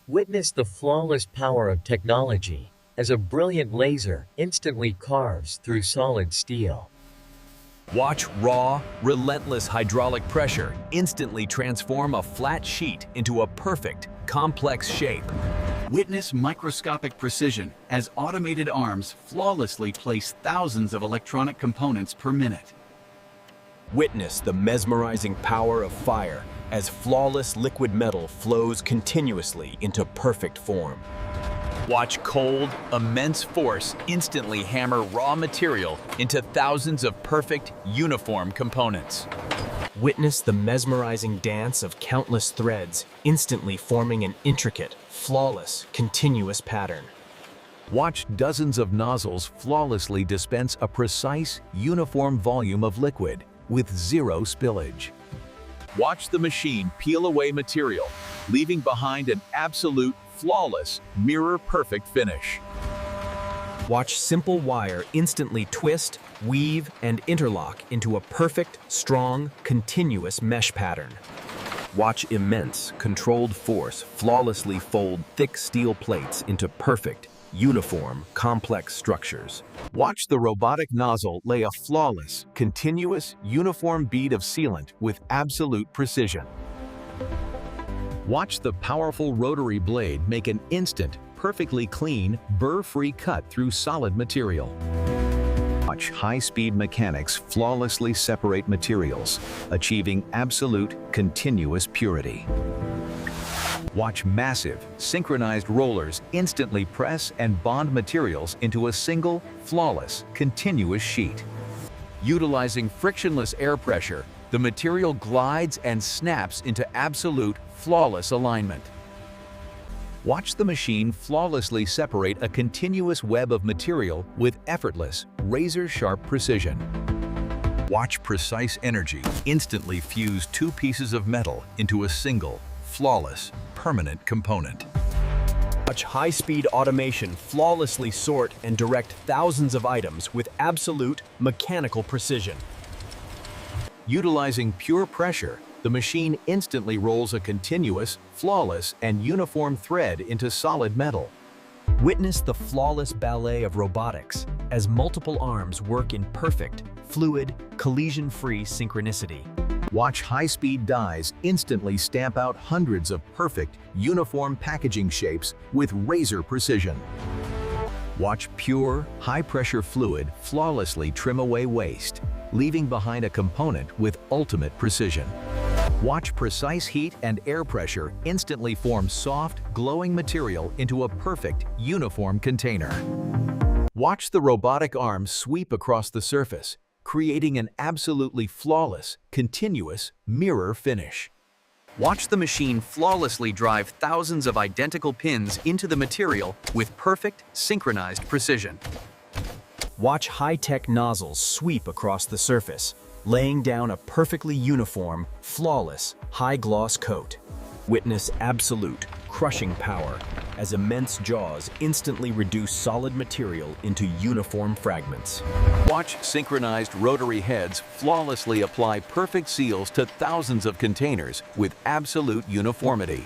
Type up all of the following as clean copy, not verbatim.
Witness the flawless power of technology as a brilliant laser instantly carves through solid steel. Watch raw, relentless hydraulic pressure instantly transform a flat sheet into a perfect, complex shape. Witness microscopic precision as automated arms flawlessly place thousands of electronic components per minute. Witness the mesmerizing power of fire as flawless liquid metal flows continuously into perfect form. Watch cold, immense force instantly hammer raw material into thousands of perfect, uniform components. Witness the mesmerizing dance of countless threads instantly forming an intricate, flawless, continuous pattern. Watch dozens of nozzles flawlessly dispense a precise, uniform volume of liquid with zero spillage. Watch the machine peel away material, leaving behind an absolute, flawless, mirror-perfect finish. Watch simple wire instantly twist, weave, and interlock into a perfect, strong, continuous mesh pattern. Watch immense, controlled force flawlessly fold thick steel plates into perfect, uniform, complex structures. Watch the robotic nozzle lay a flawless, continuous, uniform bead of sealant with absolute precision. Watch the powerful rotary blade make an instant, perfectly clean, burr-free cut through solid material. Watch high-speed mechanics flawlessly separate materials, achieving absolute, continuous purity. Watch massive, synchronized rollers instantly press and bond materials into a single, flawless, continuous sheet. Utilizing frictionless air pressure, the material glides and snaps into absolute, flawless alignment. Watch the machine flawlessly separate a continuous web of material with effortless, razor-sharp precision. Watch precise energy instantly fuse two pieces of metal into a single, flawless, permanent component. Watch high-speed automation flawlessly sort and direct thousands of items with absolute, mechanical precision. Utilizing pure pressure, the machine instantly rolls a continuous, flawless, and uniform thread into solid metal. Witness the flawless ballet of robotics as multiple arms work in perfect, fluid, collision-free synchronicity. Watch high-speed dies instantly stamp out hundreds of perfect, uniform packaging shapes with razor precision. Watch pure, high-pressure fluid flawlessly trim away waste, leaving behind a component with ultimate precision. Watch precise heat and air pressure instantly form soft, glowing material into a perfect, uniform container. Watch the robotic arms sweep across the surface, creating an absolutely flawless, continuous, mirror finish. Watch the machine flawlessly drive thousands of identical pins into the material with perfect, synchronized precision. Watch high-tech nozzles sweep across the surface, laying down a perfectly uniform, flawless, high-gloss coat. Witness absolute, crushing power as immense jaws instantly reduce solid material into uniform fragments. Watch synchronized rotary heads flawlessly apply perfect seals to thousands of containers with absolute uniformity.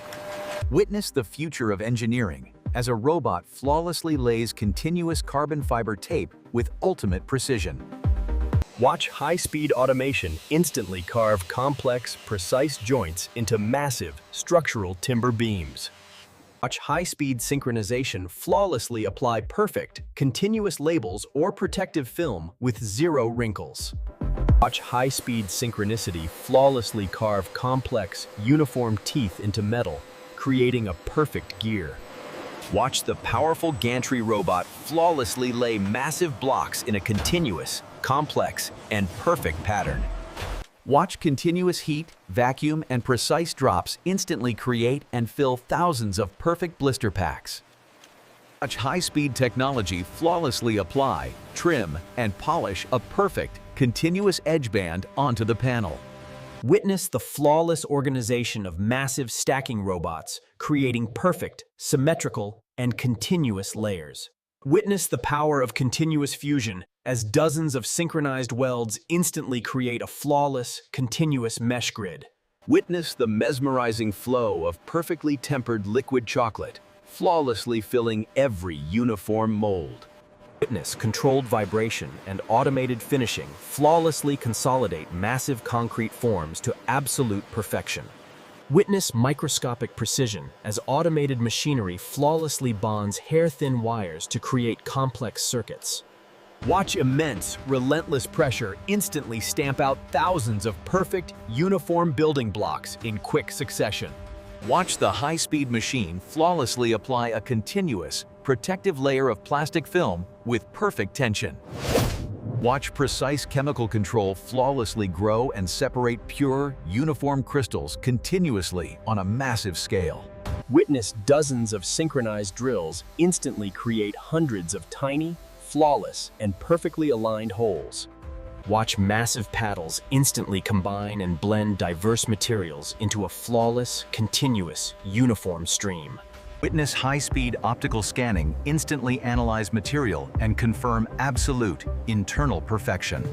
Witness the future of engineering as a robot flawlessly lays continuous carbon fiber tape with ultimate precision. Watch high-speed automation instantly carve complex, precise joints into massive, structural timber beams. Watch high-speed synchronization flawlessly apply perfect, continuous labels or protective film with zero wrinkles. Watch high-speed synchronicity flawlessly carve complex, uniform teeth into metal, creating a perfect gear. Watch the powerful gantry robot flawlessly lay massive blocks in a continuous, complex, and perfect pattern. Watch continuous heat, vacuum, and precise drops instantly create and fill thousands of perfect blister packs. Watch high-speed technology flawlessly apply, trim, and polish a perfect, continuous edge band onto the panel. Witness the flawless organization of massive stacking robots, creating perfect, symmetrical, and continuous layers. Witness the power of continuous fusion as dozens of synchronized welds instantly create a flawless, continuous mesh grid. Witness the mesmerizing flow of perfectly tempered liquid chocolate, flawlessly filling every uniform mold. Witness controlled vibration and automated finishing flawlessly consolidate massive concrete forms to absolute perfection. Witness microscopic precision as automated machinery flawlessly bonds hair-thin wires to create complex circuits. Watch immense, relentless pressure instantly stamp out thousands of perfect, uniform building blocks in quick succession. Watch the high-speed machine flawlessly apply a continuous, protective layer of plastic film with perfect tension. Watch precise chemical control flawlessly grow and separate pure, uniform crystals continuously on a massive scale. Witness dozens of synchronized drills instantly create hundreds of tiny, flawless, and perfectly aligned holes. Watch massive paddles instantly combine and blend diverse materials into a flawless, continuous, uniform stream. Witness high-speed optical scanning instantly analyze material and confirm absolute internal perfection.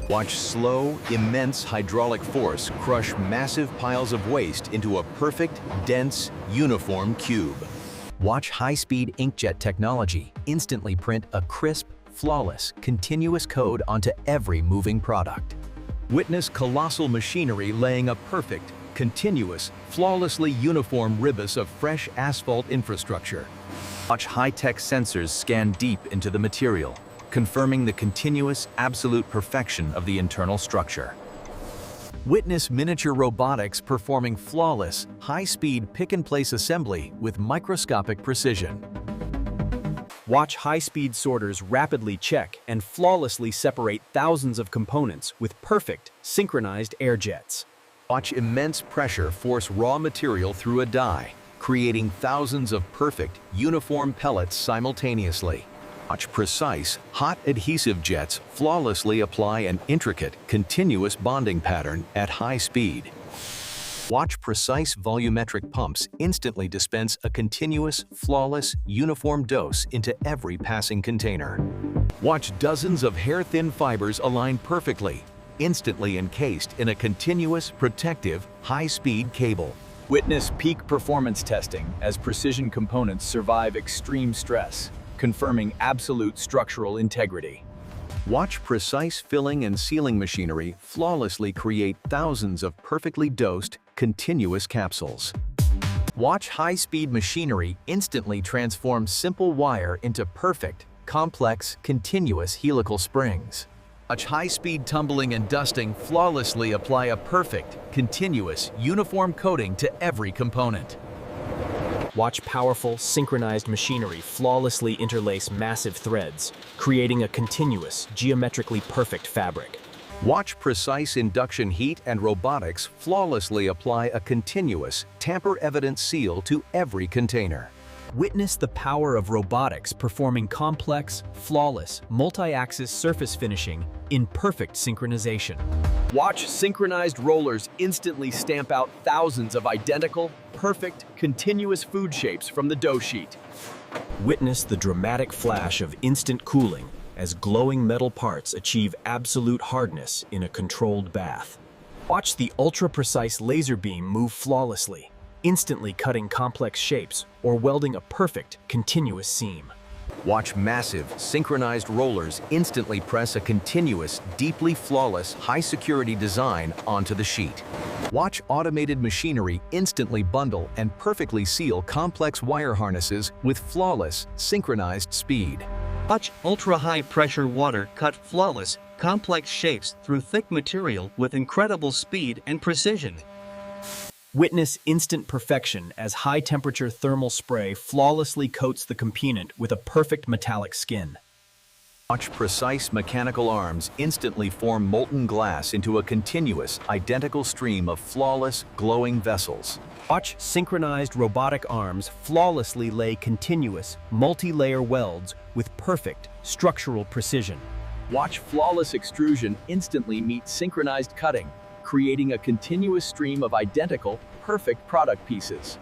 Watch slow, immense hydraulic force crush massive piles of waste into a perfect, dense, uniform cube. Watch high-speed inkjet technology instantly print a crisp, flawless, continuous code onto every moving product. Witness colossal machinery laying a perfect, continuous, flawlessly uniform ribbon of fresh asphalt infrastructure. Watch high-tech sensors scan deep into the material, confirming the continuous, absolute perfection of the internal structure. Witness miniature robotics performing flawless, high-speed pick-and-place assembly with microscopic precision. Watch high-speed sorters rapidly check and flawlessly separate thousands of components with perfect, synchronized air jets. Watch immense pressure force raw material through a die, creating thousands of perfect, uniform pellets simultaneously. Watch precise, hot adhesive jets flawlessly apply an intricate, continuous bonding pattern at high speed. Watch precise volumetric pumps instantly dispense a continuous, flawless, uniform dose into every passing container. Watch dozens of hair-thin fibers align perfectly, instantly encased in a continuous, protective, high-speed cable. Witness peak performance testing as precision components survive extreme stress, confirming absolute structural integrity. Watch precise filling and sealing machinery flawlessly create thousands of perfectly dosed, continuous capsules. Watch high-speed machinery instantly transform simple wire into perfect, complex, continuous helical springs. Watch high-speed tumbling and dusting flawlessly apply a perfect, continuous, uniform coating to every component. Watch powerful, synchronized machinery flawlessly interlace massive threads, creating a continuous, geometrically perfect fabric. Watch precise induction heat and robotics flawlessly apply a continuous, tamper-evident seal to every container. Witness the power of robotics performing complex, flawless, multi-axis surface finishing in perfect synchronization. Watch synchronized rollers instantly stamp out thousands of identical, perfect, continuous food shapes from the dough sheet. Witness the dramatic flash of instant cooling as glowing metal parts achieve absolute hardness in a controlled bath. Watch the ultra-precise laser beam move flawlessly, instantly cutting complex shapes or welding a perfect, continuous seam. Watch massive, synchronized rollers instantly press a continuous, deeply flawless, high-security design onto the sheet. Watch automated machinery instantly bundle and perfectly seal complex wire harnesses with flawless, synchronized speed. Watch ultra-high-pressure water cut flawless, complex shapes through thick material with incredible speed and precision. Witness instant perfection as high-temperature thermal spray flawlessly coats the component with a perfect metallic skin. Watch precise mechanical arms instantly form molten glass into a continuous, identical stream of flawless, glowing vessels. Watch synchronized robotic arms flawlessly lay continuous, multi-layer welds with perfect, structural precision. Watch flawless extrusion instantly meet synchronized cutting, creating a continuous stream of identical, perfect product pieces.